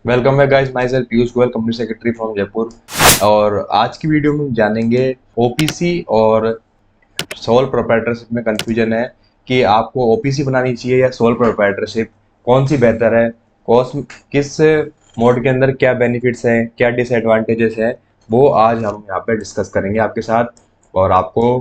Welcome है guys, my self Piyush Goyal, company secretary from Jaipur. और आज की वीडियो में हम जानेंगे ओपीसी और सोल प्रोप्राइटरशिप में कंफ्यूजन है कि आपको ओपीसी बनानी चाहिए या सोल प्रोप्राइटरशिप, कौन सी बेहतर है, कौन किस मोड के अंदर क्या बेनिफिट्स हैं, क्या डिसएडवांटेजेस हैं, वो आज हम यहाँ पे डिस्कस करेंगे आपके साथ। और आपको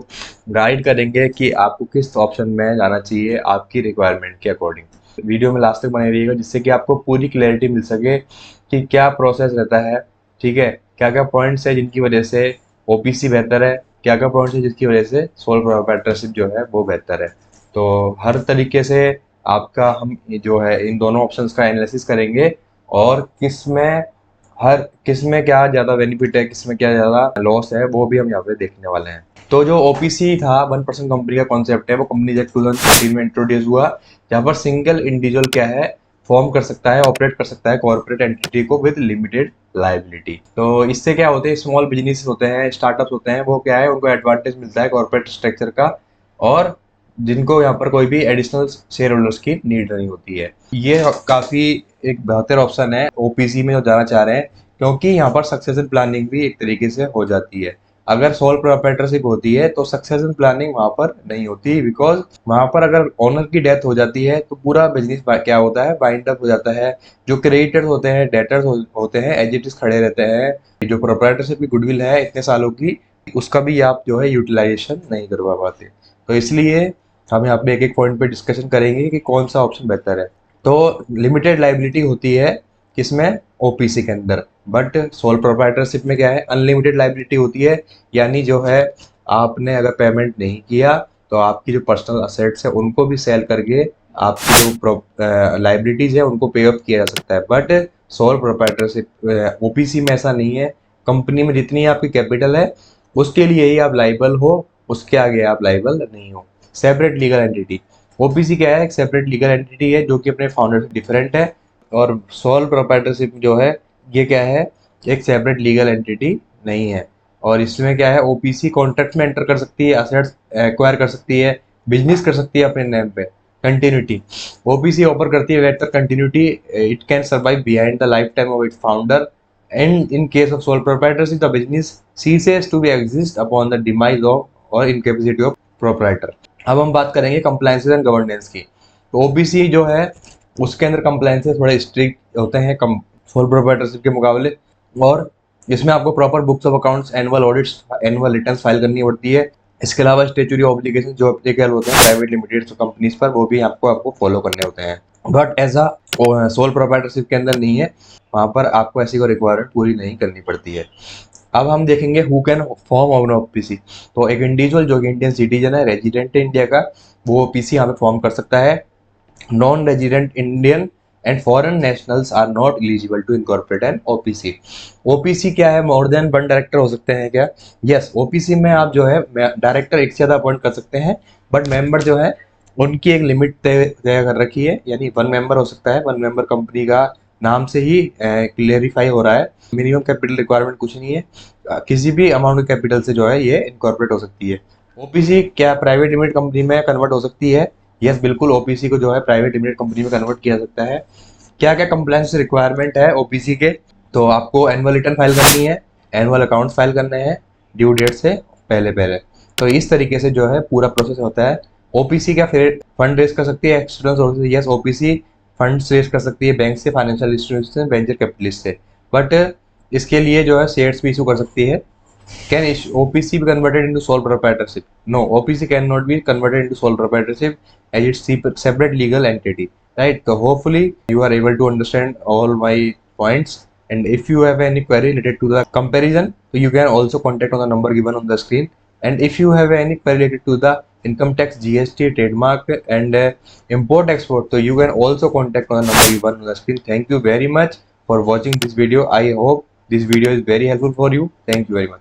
गाइड करेंगे कि आपको किस ऑप्शन में जाना चाहिए आपकी रिक्वायरमेंट के अकॉर्डिंग। वीडियो में लास्ट तक बने रहिएगा जिससे कि आपको पूरी क्लैरिटी मिल सके कि क्या प्रोसेस रहता है, ठीक है, क्या क्या पॉइंट्स है जिनकी वजह से ओपीसी बेहतर है, क्या क्या पॉइंट्स है जिसकी वजह से सोल प्रोप्राइटरशिप जो है वो बेहतर है। तो हर तरीके से आपका हम जो है इन दोनों ऑप्शंस का एनालिसिस करेंगे और किस में क्या ज़्यादा बेनिफिट है, किस में क्या ज़्यादा लॉस है, वो भी हम यहाँ पे देखने वाले हैं। तो जो ओपीसी था 1% कंपनी का कॉन्सेप्ट है, वो कंपनी एक्ट 2014 में इंट्रोड्यूस हुआ, जहाँ पर सिंगल इंडिविजुअल क्या है फॉर्म कर सकता है, ऑपरेट कर सकता है कॉर्पोरेट एंटिटी को विद लिमिटेड लाइबिलिटी। तो इससे क्या होते हैं, स्मॉल बिजनेस होते हैं, स्टार्टअप्स होते हैं, वो क्या है उनको एडवांटेज मिलता है कॉर्पोरेट स्ट्रक्चर का, और जिनको यहाँ पर कोई भी एडिशनल शेयर होल्डर्स की नीड नहीं होती है। ये काफ़ी एक बेहतर ऑप्शन है ओपीसी में जो जाना चाह रहे हैं, क्योंकि यहाँ पर सक्सेशन प्लानिंग भी एक तरीके से हो जाती है। अगर सोल प्रोप्राइटरशिप होती है तो सक्सेशन प्लानिंग वहाँ पर नहीं होती, बिकॉज वहाँ पर अगर ओनर की डेथ हो जाती है तो पूरा बिजनेस क्या होता है, बाइंड अप हो जाता है। जो क्रेडिटर्स होते हैं, डेटर्स होते हैं, एज इट इज खड़े रहते हैं। जो प्रोप्राइटरशिप की गुडविल है इतने सालों की, उसका भी आप जो है यूटिलाइजेशन नहीं करवा पाते। तो इसलिए हम यहाँ पे एक एक पॉइंट पे डिस्कशन करेंगे कि कौन सा ऑप्शन बेहतर है। तो लिमिटेड लाइबिलिटी होती है किसमें, ओपीसी के अंदर, बट सोल प्रोप्राइटरशिप में क्या है, अनलिमिटेड लाइबिलिटी होती है। यानी जो है आपने अगर पेमेंट नहीं किया तो आपकी जो पर्सनल असेट्स है उनको भी सेल करके आपकी जो लाइबिलिटीज है उनको पे अप किया जा सकता है। बट सोल प्रोप्राइटरशिप ओपीसी में ऐसा नहीं है। कंपनी में जितनी आपकी कैपिटल है उसके लिए ही आप लाइबल हो, उसके आगे आप लाइबल नहीं हो। सेपरेट लीगल एंटिटी, ओपीसी क्या है, एक सेपरेट लीगल एंटिटी है जो कि अपने फाउंडर से डिफरेंट है। और सोल प्रोप्राइटरशिप जो है ये क्या है, एक सेपरेट लीगल एंटिटी नहीं है। और इसमें क्या है, ओपीसी कॉन्ट्रैक्ट में एंटर कर सकती है, असेट्स एक्वायर कर सकती है, बिजनेस कर सकती है अपने नेम पे। कंटिन्यूटी, ओपीसी ऑफर करती है वेट तक continuity, it can survive behind the life time of its founder, and in case of sole proprietorship the business ceases to be exist upon the demise of or incapacity of proprietor। अब हम बात करेंगे compliances and governance की। तो OBC जो है उसके अंदर कंप्लायंसेस थोड़े स्ट्रिक्ट होते हैं कम सोल प्रोप्राइटरशिप के मुकाबले। और इसमें आपको proper books of accounts, annual audits, annual returns file करनी पड़ती है। इसके अलावा स्टेचुटरी ऑब्लिगेशन जो एप्लीकेबल होते हैं प्राइवेट लिमिटेड कंपनीज पर, वो भी आपको फॉलो करने होते हैं। But as a sole proprietorship के अंदर नहीं है, वहाँ पर आपको ऐसी कोई रिक्वायरमेंट पूरी नहीं करनी पड़ती है। अब हम देखेंगे who can form on OPC. तो एक इंडिविजुअल जो कि इंडियन सिटीजन है, रेजिडेंट है इंडिया का, वो ओपीसी यहाँ पे फॉर्म कर सकता है। Non resident Indian and foreign nationals are not eligible to incorporate an OPC. OPC क्या है, मोर देन वन डायरेक्टर हो सकते हैं क्या? यस, ओपीसी में आप जो है डायरेक्टर एक से ज़्यादा अपॉइंट कर सकते हैं, बट मेंबर जो है उनकी एक लिमिट तय कर रखी है। यानी वन मेंबर हो सकता है, वन मेंबर कंपनी का नाम से ही क्लियरिफाई हो रहा है। मिनिमम कैपिटल रिक्वायरमेंट कुछ नहीं है, किसी भी अमाउंट ऑफ कैपिटल से जो है ये इनकॉर्पोरेट हो सकती है। ओपीसी क्या प्राइवेट लिमिटेड कंपनी में कन्वर्ट हो सकती है? यस, बिल्कुल, ओपीसी को जो है प्राइवेट लिमिटेड कंपनी में कन्वर्ट किया जा सकता है। क्या क्या कंप्लायंस रिक्वायरमेंट है ओपीसी के? तो आपको एनुअल रिटर्न फाइल करनी है, एनुअल अकाउंट्स फाइल करने हैं ड्यू डेट से पहले पहले। तो इस तरीके से जो है पूरा प्रोसेस होता है। ओपीसी क्या फिर फंड रेज कर सकती है external sources? Yes, OPC fund raise कर सकती है बैंक से, फाइनेंशियल इंस्टीट्यूशन, वेंचर कैपिटलिस्ट से। बट इसके लिए जो है शेयर्स भी इशू कर सकती है। Can OPC be converted into sole proprietorship? No, OPC cannot be converted into sole proprietorship as it's separate legal entity, right? So hopefully you are able to understand all my points. And if you have any query related to the comparison, so you can also contact on the number given on the screen. And if you have any query related to the income tax, GST, trademark, and import export, so you can also contact on the number given on the screen. Thank you very much for watching this video. I hope this video is very helpful for you. Thank you very much.